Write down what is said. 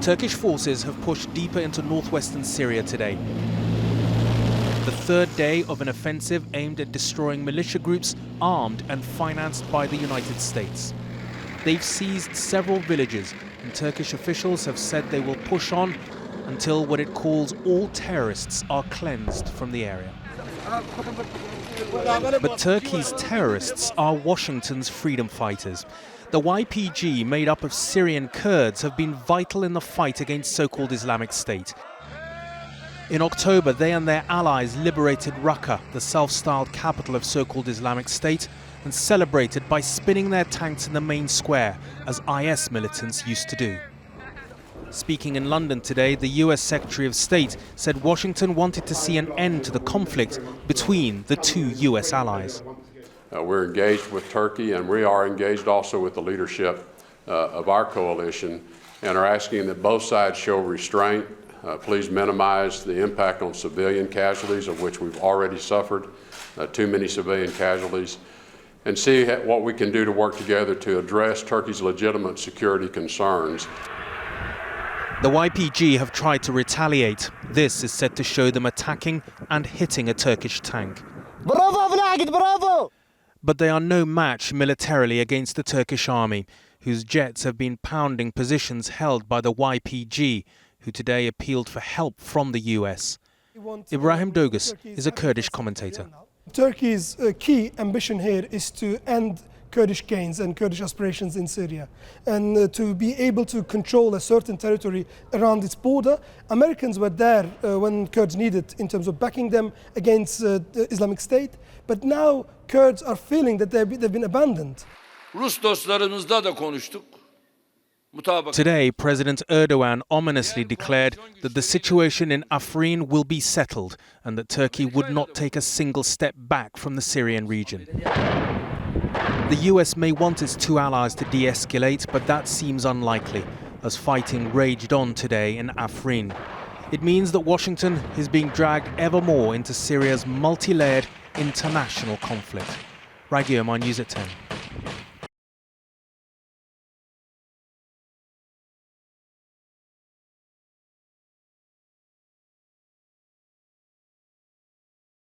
Turkish forces have pushed deeper into northwestern Syria today. The third day of an offensive aimed at destroying militia groups armed and financed by the United States. They've seized several villages, and Turkish officials have said they will push on until what it calls all terrorists are cleansed from the area. But Turkey's terrorists are Washington's freedom fighters. The YPG, made up of Syrian Kurds, have been vital in the fight against so-called Islamic State. In October, they and their allies liberated Raqqa, the self-styled capital of so-called Islamic State, and celebrated by spinning their tanks in the main square, as IS militants used to do. Speaking in London today, the US Secretary of State said Washington wanted to see an end to the conflict between the two US allies. We're engaged with Turkey, and we are engaged also with the leadership of our coalition, and are asking that both sides show restraint. Please minimize the impact on civilian casualties, of which we've already suffered too many civilian casualties, and see what we can do to work together to address Turkey's legitimate security concerns. The YPG have tried to retaliate. This is said to show them attacking and hitting a Turkish tank. Bravo! But they are no match militarily against the Turkish army, whose jets have been pounding positions held by the YPG, who today appealed for help from the US. Ibrahim Dogus is a Kurdish commentator. Turkey's key ambition here is to end Kurdish gains and Kurdish aspirations in Syria, and to be able to control a certain territory around its border. Americans were there when Kurds needed in terms of backing them against the Islamic State, but now Kurds are feeling that they've been abandoned. Rus dostlarımızla da konuştuk. Today, President Erdogan ominously declared that the situation in Afrin will be settled and that Turkey would not take a single step back from the Syrian region. The US may want its two allies to de-escalate, but that seems unlikely, as fighting raged on today in Afrin. It means that Washington is being dragged ever more into Syria's multi-layered international conflict. Ragio, my news at 10.